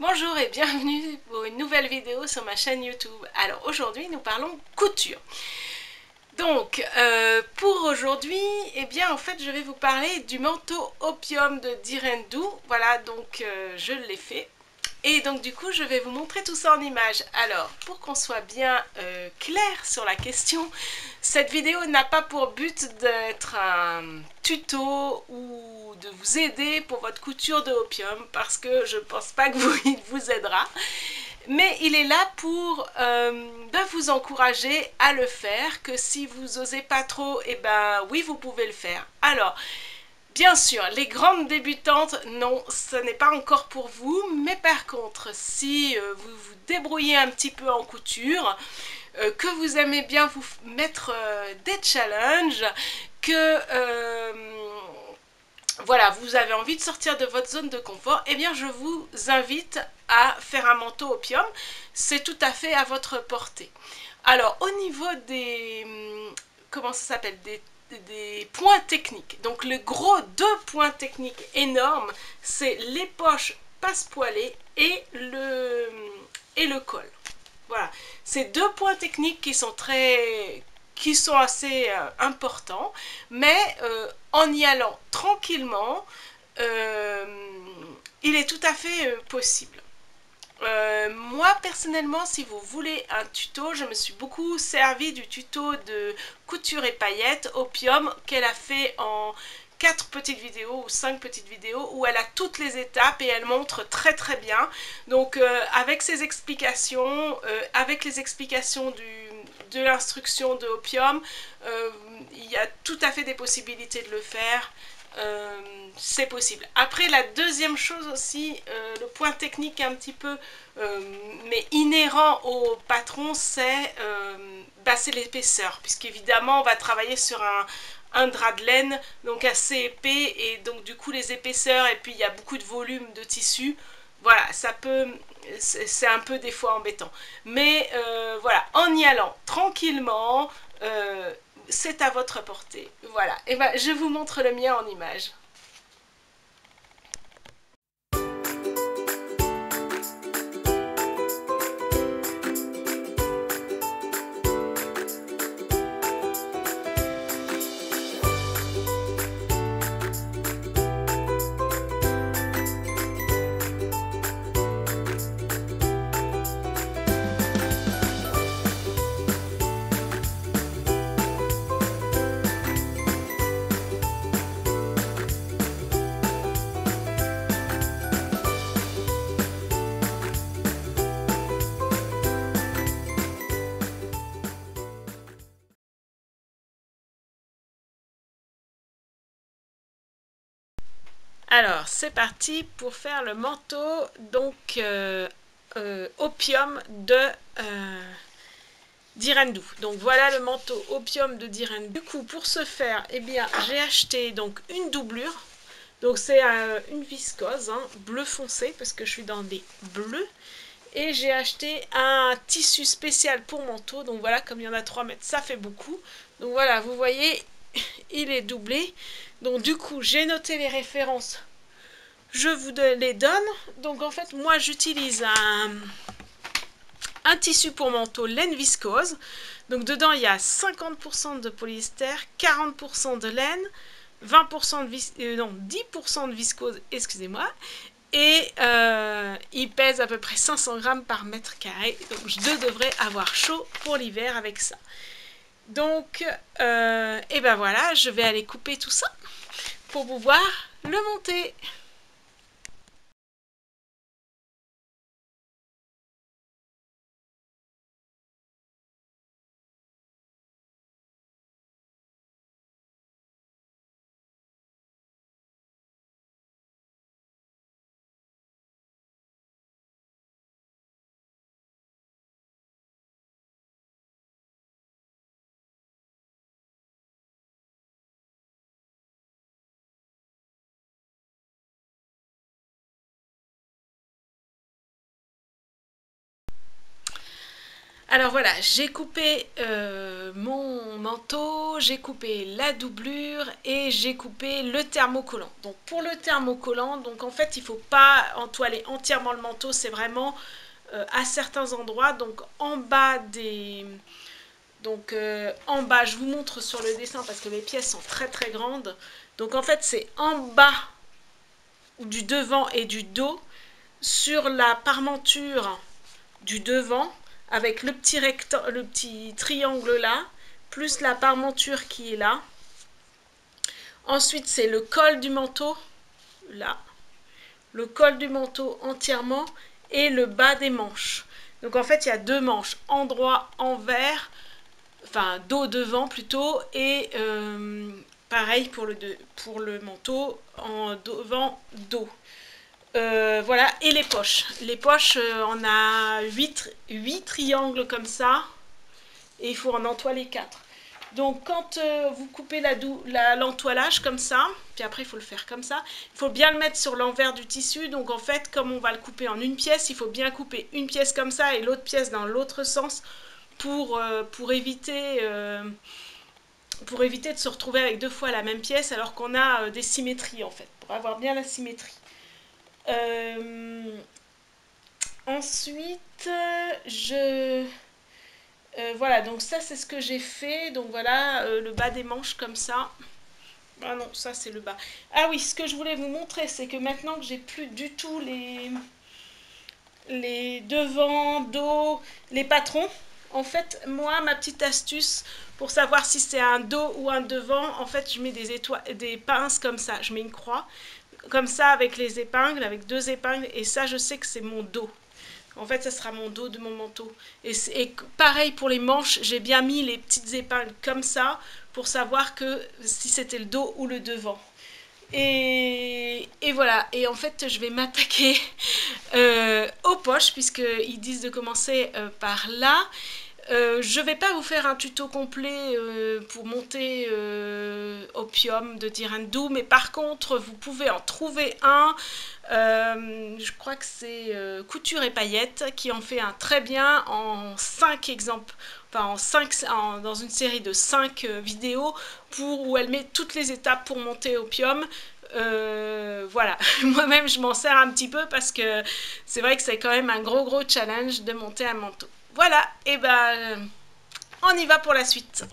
Bonjour et bienvenue pour une nouvelle vidéo sur ma chaîne YouTube. Alors aujourd'hui nous parlons couture. Donc pour aujourd'hui, eh bien en fait je vais vous parler du manteau opium de Direndou. Voilà, donc je l'ai fait. Et donc du coup je vais vous montrer tout ça en images. Alors pour qu'on soit bien clair sur la question, cette vidéo n'a pas pour but d'être un tuto ou de vous aider pour votre couture de opium parce que je pense pas que il vous aidera. Mais il est là pour vous encourager à le faire, que si vous osez pas trop, et ben oui vous pouvez le faire. Alors bien sûr, les grandes débutantes, non, ce n'est pas encore pour vous, mais par contre, si vous vous débrouillez un petit peu en couture, que vous aimez bien vous mettre des challenges, que voilà, vous avez envie de sortir de votre zone de confort, eh bien je vous invite à faire un manteau opium, c'est tout à fait à votre portée. Alors au niveau des, comment ça s'appelle, des points techniques, donc le gros deux points techniques énormes, c'est les poches passe-poilées et le col. Voilà, c'est deux points techniques qui sont assez importants, mais en y allant tranquillement, il est tout à fait possible. Moi personnellement, si vous voulez un tuto, je me suis beaucoup servi du tuto de couture et paillettes opium qu'elle a fait en 4 petites vidéos ou 5 petites vidéos où elle a toutes les étapes et elle montre très très bien. Donc avec ses explications, avec les explications de l'instruction de opium, il y a tout à fait des possibilités de le faire. C'est possible. Après, la deuxième chose aussi, le point technique un petit peu mais inhérent au patron, c'est l'épaisseur, puisqu'évidemment on va travailler sur un drap de laine donc assez épais, et donc du coup les épaisseurs, et puis il y a beaucoup de volume de tissu, voilà, ça peut, c'est un peu des fois embêtant, mais voilà, en y allant tranquillement, c'est à votre portée. Voilà, et ben je vous montre le mien en image. Alors, c'est parti pour faire le manteau, donc opium de Direndou. Donc voilà le manteau opium de Direndou. Du coup, pour ce faire, eh bien, j'ai acheté donc une doublure. Donc c'est une viscose, hein, bleu foncé, parce que je suis dans des bleus. Et j'ai acheté un tissu spécial pour manteau. Donc voilà, comme il y en a 3 mètres, ça fait beaucoup. Donc voilà, vous voyez, il est doublé. Donc du coup, j'ai noté les références, je vous les donne. Donc en fait, moi j'utilise un tissu pour manteau laine viscose. Donc dedans il y a 50% de polyester, 40% de laine, 20% non, 10% de viscose, excusez-moi. Et il pèse à peu près 500 grammes par mètre carré. Donc je devrais avoir chaud pour l'hiver avec ça. Donc, et ben voilà, je vais aller couper tout ça pour pouvoir le monter. Alors voilà, j'ai coupé mon manteau, j'ai coupé la doublure et j'ai coupé le thermocollant. Donc pour le thermocollant, donc en fait il ne faut pas entoiler entièrement le manteau, c'est vraiment à certains endroits, donc en bas des... Donc en bas, je vous montre sur le dessin parce que les pièces sont très très grandes. Donc en fait c'est en bas du devant et du dos sur la parmenture du devant avec le petit triangle là, plus la parmenture qui est là. Ensuite, c'est le col du manteau, là, le col du manteau entièrement et le bas des manches. Donc en fait, il y a deux manches, endroit, envers, enfin dos devant plutôt, et pareil pour le manteau, en devant, dos. Voilà, et les poches. Les poches, on a 8 triangles comme ça, et il faut en entoiler 4. Donc quand vous coupez l'entoilage comme ça, puis après il faut le faire comme ça, il faut bien le mettre sur l'envers du tissu. Donc en fait, comme on va le couper en une pièce, il faut bien couper une pièce comme ça et l'autre pièce dans l'autre sens pour éviter de se retrouver avec deux fois la même pièce alors qu'on a des symétries en fait, pour avoir bien la symétrie. Ensuite, voilà, donc ça c'est ce que j'ai fait. Donc voilà, le bas des manches comme ça. Ah non, ça c'est le bas. Ah oui, ce que je voulais vous montrer, c'est que maintenant que j'ai plus du tout les devants, dos, les patrons, en fait, moi, ma petite astuce pour savoir si c'est un dos ou un devant, en fait, je mets des pinces comme ça. Je mets une croix, comme ça, avec les épingles, avec deux épingles, et ça, je sais que c'est mon dos. En fait, ça sera mon dos de mon manteau. Et pareil pour les manches, j'ai bien mis les petites épingles comme ça pour savoir que si c'était le dos ou le devant. Et voilà, et en fait je vais m'attaquer aux poches puisqu'ils disent de commencer par là. Je ne vais pas vous faire un tuto complet pour monter Opium de Direndou, mais par contre vous pouvez en trouver un. Je crois que c'est Couture et Paillettes qui en fait un très bien en 5 exemples, enfin dans une série de 5 vidéos où elle met toutes les étapes pour monter Opium. Voilà, moi-même je m'en sers un petit peu parce que c'est vrai que c'est quand même un gros challenge de monter un manteau. Voilà, et ben on y va pour la suite.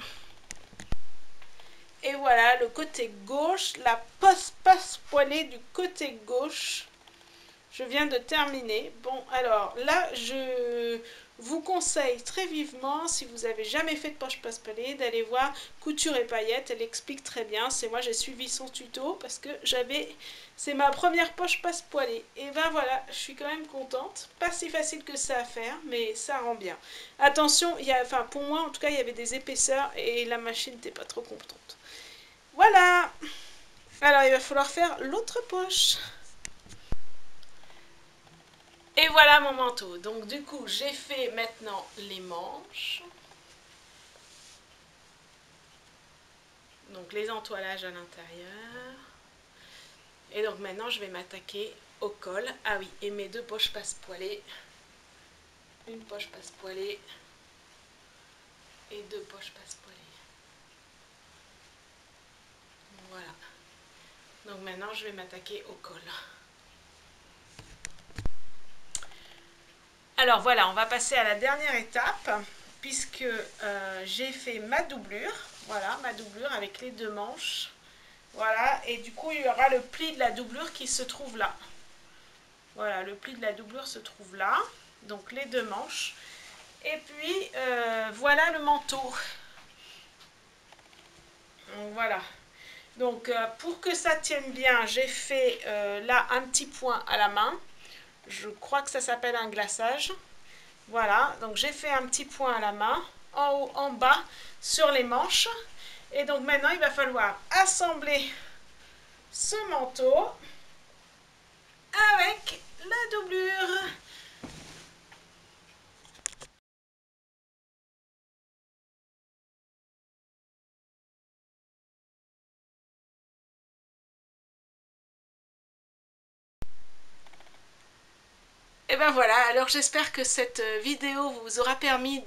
Et voilà le côté gauche, la passe poilée du côté gauche. Je viens de terminer. Bon, alors là, je vous conseille très vivement, si vous n'avez jamais fait de poche passe-poilée, d'aller voir Couture et Paillettes. Elle explique très bien. C'est moi, j'ai suivi son tuto parce que c'est ma première poche passe-poilée. Et ben voilà, je suis quand même contente. Pas si facile que ça à faire, mais ça rend bien. Attention, pour moi, en tout cas, il y avait des épaisseurs et la machine n'était pas trop contente. Voilà. Alors, il va falloir faire l'autre poche. Et voilà mon manteau. Donc du coup, j'ai fait maintenant les manches. Donc les entoilages à l'intérieur. Et donc maintenant, je vais m'attaquer au col. Ah oui, et mes deux poches passe-poilées. Une poche passe-poilée et deux poches passe-poilée. Voilà. Donc maintenant, je vais m'attaquer au col. Alors voilà, on va passer à la dernière étape puisque j'ai fait ma doublure. Voilà, ma doublure avec les deux manches. Voilà, et du coup, il y aura le pli de la doublure qui se trouve là. Voilà, le pli de la doublure se trouve là. Donc les deux manches. Et puis, voilà le manteau. Donc, voilà. Donc, pour que ça tienne bien, j'ai fait là un petit point à la main. Je crois que ça s'appelle un glaçage. Voilà, donc j'ai fait un petit point à la main, en haut, en bas, sur les manches. Et donc maintenant, il va falloir assembler ce manteau avec la doublure. Et ben voilà, alors j'espère que cette vidéo vous aura permis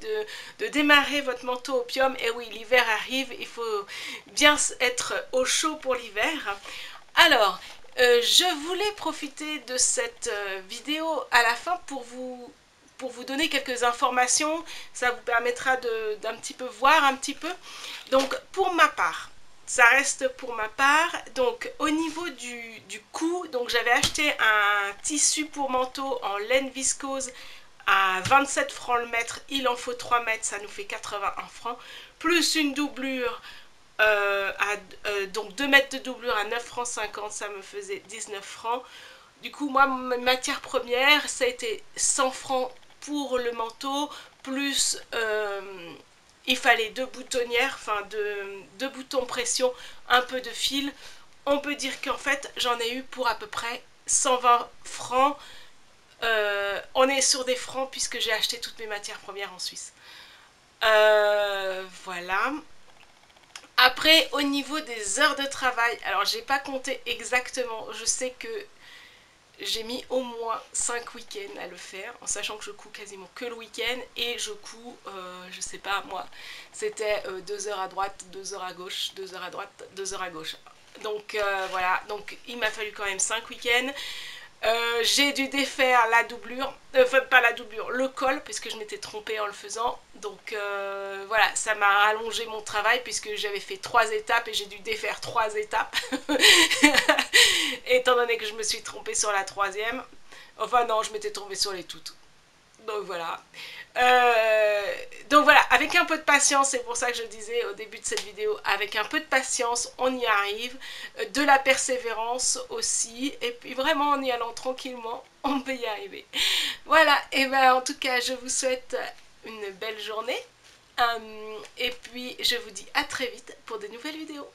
de démarrer votre manteau opium. Et oui, l'hiver arrive, il faut bien être au chaud pour l'hiver. Alors, je voulais profiter de cette vidéo à la fin pour vous donner quelques informations. Ça vous permettra d'un petit peu voir un petit peu. Donc, pour ma part, ça reste pour ma part. Donc au niveau du coût, donc j'avais acheté un tissu pour manteau en laine viscose à 27 francs le mètre. Il en faut 3 mètres, ça nous fait 81 francs. Plus une doublure, donc 2 mètres de doublure à 9 francs 50, ça me faisait 19 francs. Du coup, moi, ma matière première, ça a été 100 francs pour le manteau, plus il fallait 2 boutonnières, enfin 2 boutons pression, un peu de fil. On peut dire qu'en fait, j'en ai eu pour à peu près 120 francs. On est sur des francs puisque j'ai acheté toutes mes matières premières en Suisse. Voilà. Après, au niveau des heures de travail, alors j'ai pas compté exactement, je sais que j'ai mis au moins 5 week-ends à le faire, en sachant que je couds quasiment que le week-end, et je couds, je sais pas moi, c'était 2 heures à droite, 2 heures à gauche, 2 heures à droite, 2 heures à gauche. Donc voilà, donc il m'a fallu quand même 5 week-ends. J'ai dû défaire la doublure, enfin pas la doublure, le col, puisque je m'étais trompée en le faisant. Donc voilà, ça m'a rallongé mon travail puisque j'avais fait 3 étapes et j'ai dû défaire 3 étapes. Étant donné que je me suis trompée sur la 3e. Enfin non, je m'étais trompée sur les toutes. Donc voilà. Donc voilà, avec un peu de patience, c'est pour ça que je disais au début de cette vidéo, avec un peu de patience, on y arrive, de la persévérance aussi, et puis vraiment en y allant tranquillement, on peut y arriver. Voilà, et ben en tout cas, je vous souhaite une belle journée, et puis je vous dis à très vite pour de nouvelles vidéos.